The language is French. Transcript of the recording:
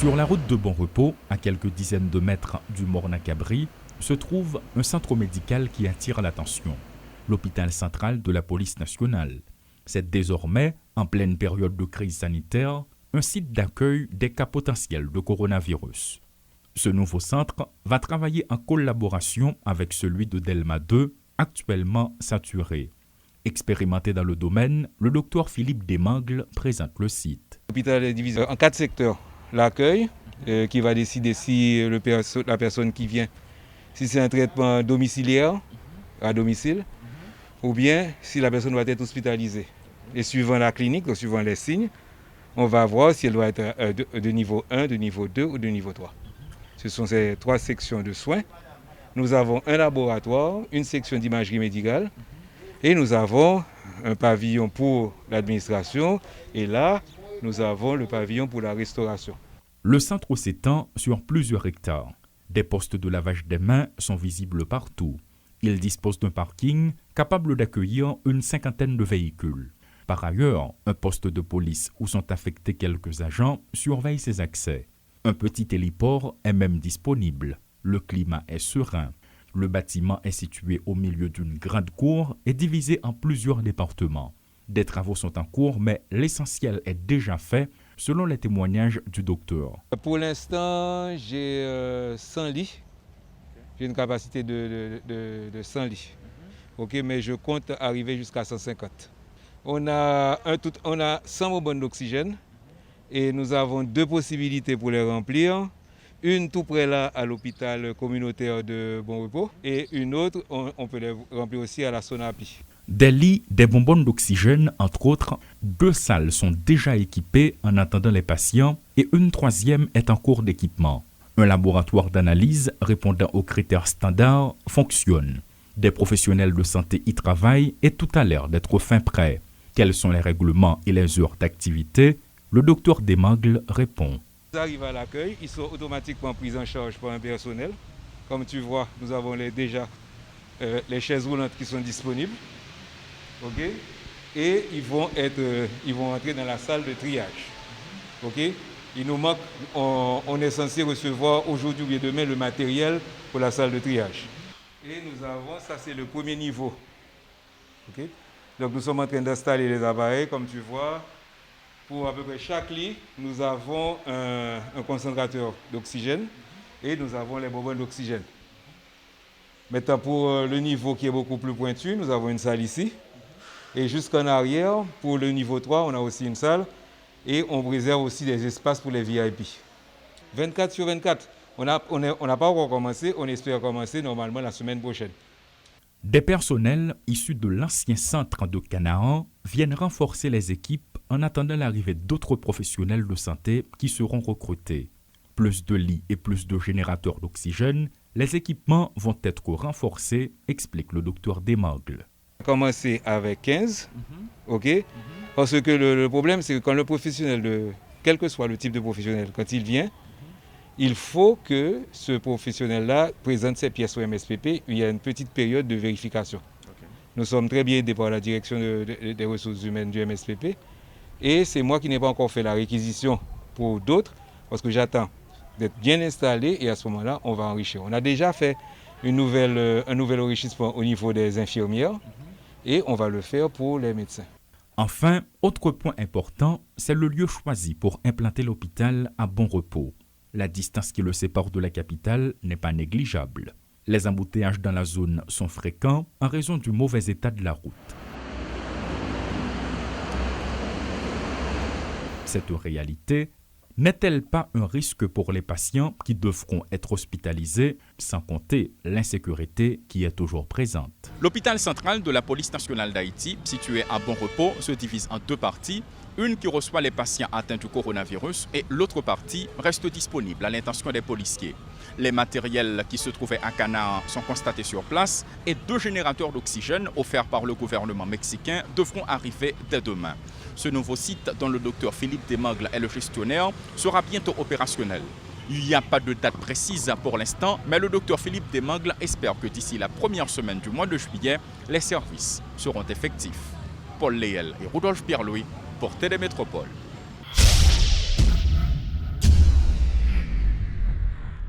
Sur la route de Bon Repos, à quelques dizaines de mètres du Morne-à-Cabri, se trouve un centre médical qui attire l'attention, l'hôpital central de la police nationale. C'est désormais, en pleine période de crise sanitaire, un site d'accueil des cas potentiels de coronavirus. Ce nouveau centre va travailler en collaboration avec celui de Delma 2, actuellement saturé. Expérimenté dans le domaine, le docteur Philippe Desmangles présente le site. L'hôpital est divisé en 4 secteurs. L'accueil, qui va décider si la personne qui vient, si c'est un traitement domiciliaire, à domicile, ou bien si la personne doit être hospitalisée. Et suivant la clinique, donc suivant les signes, on va voir si elle doit être de niveau 1, de niveau 2 ou de niveau 3. Ce sont ces 3 sections de soins. Nous avons un laboratoire, une section d'imagerie médicale et nous avons un pavillon pour l'administration et là, nous avons le pavillon pour la restauration. Le centre s'étend sur plusieurs hectares. Des postes de lavage des mains sont visibles partout. Il dispose d'un parking capable d'accueillir une 50aine de véhicules. Par ailleurs, un poste de police où sont affectés quelques agents surveille ses accès. Un petit héliport est même disponible. Le climat est serein. Le bâtiment est situé au milieu d'une grande cour et divisé en plusieurs départements. Des travaux sont en cours, mais l'essentiel est déjà fait, selon les témoignages du docteur. Pour l'instant, j'ai 100 lits. J'ai une capacité de 100 lits. Okay, mais je compte arriver jusqu'à 150. On a 100 bonbonnes d'oxygène et nous avons 2 possibilités pour les remplir. Une tout près là à l'hôpital communautaire de Bon Repos et une autre, on peut les remplir aussi à la Sonapi. Des lits, des bonbonnes d'oxygène, entre autres, 2 salles sont déjà équipées en attendant les patients et une 3e est en cours d'équipement. Un laboratoire d'analyse répondant aux critères standards fonctionne. Des professionnels de santé y travaillent et tout a l'air d'être fin prêt. Quels sont les règlements et les heures d'activité? Le docteur Desmangles répond. Ils arrivent à l'accueil, ils sont automatiquement pris en charge par un personnel. Comme tu vois, nous avons déjà les chaises roulantes qui sont disponibles. Okay? Et ils vont entrer dans la salle de triage. Okay? Il nous manque, on est censé recevoir aujourd'hui et demain le matériel pour la salle de triage. Et nous avons, ça c'est le premier niveau. Okay? Donc nous sommes en train d'installer les appareils, comme tu vois. Pour à peu près chaque lit, nous avons un concentrateur d'oxygène et nous avons les bonbonnes d'oxygène. Maintenant, pour le niveau qui est beaucoup plus pointu, nous avons une salle ici. Et jusqu'en arrière, pour le niveau 3, on a aussi une salle et on réserve aussi des espaces pour les VIP. 24 sur 24, on n'a pas encore commencé, on espère commencer normalement la semaine prochaine. Des personnels issus de l'ancien centre de Canaan viennent renforcer les équipes en attendant l'arrivée d'autres professionnels de santé qui seront recrutés. Plus de lits et plus de générateurs d'oxygène, les équipements vont être renforcés, explique le docteur Desmangles. On va commencer avec 15, ok? Parce que le problème, c'est que quand le professionnel, quel que soit le type de professionnel, quand il vient, il faut que ce professionnel-là présente ses pièces au MSPP. Il y a une petite période de vérification. Okay. Nous sommes très bien aidés par la direction des ressources humaines du MSPP. Et c'est moi qui n'ai pas encore fait la réquisition pour d'autres, parce que j'attends d'être bien installé et à ce moment-là, on va enrichir. On a déjà fait un nouvel enrichissement au niveau des infirmières et on va le faire pour les médecins. Enfin, autre point important, c'est le lieu choisi pour implanter l'hôpital à Bon Repos. La distance qui le sépare de la capitale n'est pas négligeable. Les embouteillages dans la zone sont fréquents en raison du mauvais état de la route. Cette réalité n'est-elle pas un risque pour les patients qui devront être hospitalisés, sans compter l'insécurité qui est toujours présente? L'hôpital central de la police nationale d'Haïti, situé à Bon Repos, se divise en 2 parties. Une qui reçoit les patients atteints du coronavirus et l'autre partie reste disponible à l'intention des policiers. Les matériels qui se trouvaient à Canaan sont constatés sur place et 2 générateurs d'oxygène offerts par le gouvernement mexicain devront arriver dès demain. Ce nouveau site, dont le docteur Philippe Desmangles est le gestionnaire, sera bientôt opérationnel. Il n'y a pas de date précise pour l'instant, mais le docteur Philippe Desmangles espère que d'ici la première semaine du mois de juillet, les services seront effectifs. Paul Léel et Rudolph Pierre-Louis pour Télémétropole.